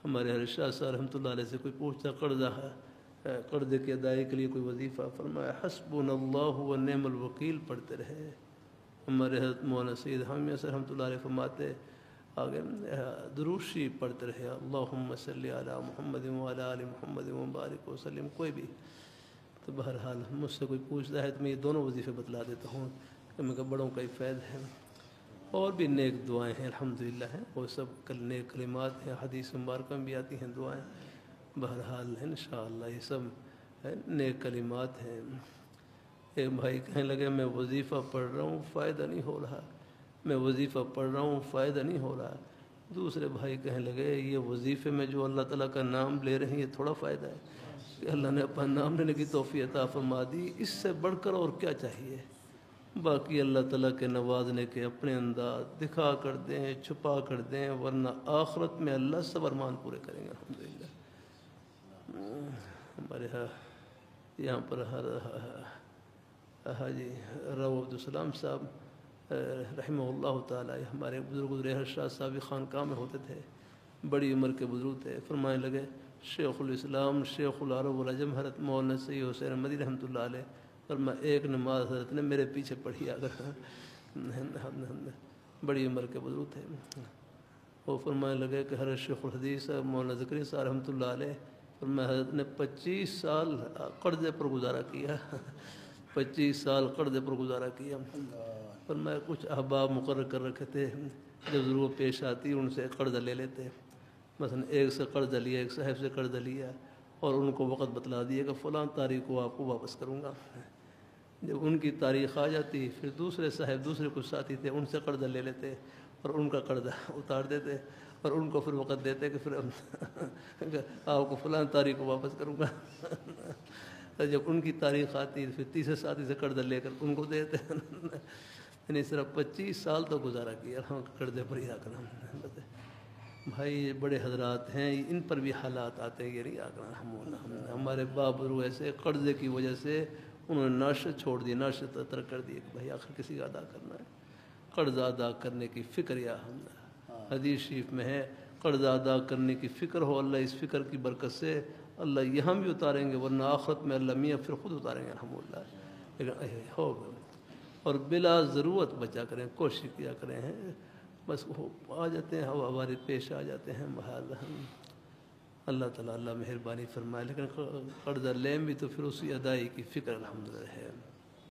ہمارے حضرت شاہ صاحب رحمۃ اللہ علیہ سے کوئی پوچھتا قرضے کی ادائیگی کے لیے کوئی وظیفہ، فرمایا حسبنا اللہ و نعم الوکیل پڑھتے رہے۔ ہمارے حضرت مولانا سید حامی صاحب رحمۃ اللہ علیہ فرماتے آگے درود شریف پڑھتے رہے، اللہم صلی علی محمد وعلی آل محمد وبارک وسلم۔ کوئی بھی تو بہرحال مجھ سے کوئی پوچھتا ہے تو میں یہ دونوں وظیفے بتلا دیتا ہوں کہ میں بڑوں کا ہی فیض ہے۔ اور بھی نیک دعائیں ہیں الحمدللہ ہیں، وہ سب نیک کلمات ہیں، حدیث مبارکہ میں بھی آتی ہیں دعائیں۔ بہرحال انشاءاللہ یہ سب نیک کلمات ہیں۔ ایک بھائی کہنے لگے میں وظیفہ پڑھ رہا ہوں فائدہ نہیں ہو رہا، میں وظیفہ پڑھ رہا ہوں فائدہ نہیں ہو رہا۔ دوسرے بھائی کہنے لگے یہ وظیفے میں جو اللہ تعالیٰ کا نام لے رہے ہیں یہ تھوڑا فائدہ ہے کہ اللہ نے اپنا نام لینے کی توفیق عطا فرما دی، اس سے بڑھ کر اور کیا چاہیے؟ باقی اللہ تعالیٰ کے نوازنے کے اپنے انداز دکھا کر دیں، چھپا کر دیں، ورنہ آخرت میں اللہ سب ارمان پورے کریں گے الحمدللہ۔ ہمارے یہاں پر حاجی رو عبدالسلام صاحب رحمہ اللہ تعالیٰ ہمارے بزرگ گزرے شاہ صاحب خانقاہ میں ہوتے تھے، بڑی عمر کے بزرگ تھے، فرمانے لگے شیخ الاسلام شیخ العرب والعجم حضرت مولانا سید حسین احمدی رحمۃ اللہ علیہ، فرمایا ایک نماز حضرت نے میرے پیچھے پڑھی اگر بڑی عمر کے بزرگ تھے۔ وہ فرمانے لگے کہ حضرت شیخ الحدیث مولانا زکریا صاحب رحمۃ اللہ علیہ، فرمایا حضرت نے 25 سال قرضے پر گزارا کیا، 25 سال قرضے پر گزارا کیا۔ فرمایا کچھ احباب مقرر کر رکھے تھے، جب ضرورت پیش آتی ان سے قرضہ لے لیتے، مثلا ایک سے قرضہ لیا، ایک صاحب سے قرضہ لیا اور ان کو وقت بتلا دیا کہ فلاں تاریخ کو آپ کو واپس کروں گا۔ جب ان کی تاریخ آ جاتی پھر دوسرے صاحب دوسرے کچھ ساتھی تھے ان سے قرضہ لے لیتے اور ان کا قرضہ اتار دیتے اور ان کو پھر وقت دیتے کہ پھر آپ کو فلاں تاریخ کو واپس کروں گا۔ جب ان کی تاریخ آتی پھر تیسرے ساتھی سے قرضہ لے کر ان کو دیتے، یعنی صرف 25 سال تو گزارا کیا قرضے پر ہی آکرام۔ بھائی یہ بڑے حضرات ہیں، ان پر بھی حالات آتے ہیں، یہ نہیں آکرام۔ ہمارے باپ بزرگ ایسے قرضے کی وجہ سے انہوں نے ناشت چھوڑ دی، ناشت ترک کر دی کہ بھائی آخر کسی کا ادا کرنا ہے، قرضہ ادا کرنے کی فکر یا حدیث شریف میں ہے قرضہ ادا کرنے کی فکر ہو، اللہ اس فکر کی برکت سے اللہ یہاں بھی اتاریں گے ورنہ آخرت میں اللہ میاں پھر خود اتاریں گے الحمدللہ۔ لیکن ہوگا اور بلا ضرورت بچا کریں، کوشش کیا کریں، بس آ جاتے ہیں ہمارے پیش آ جاتے ہیں بہرحال اللہ تعالیٰ اللہ مہربانی فرمائے، لیکن قرضہ لیں بھی تو پھر اسی ادائی کی فکر الحمدللہ ہے۔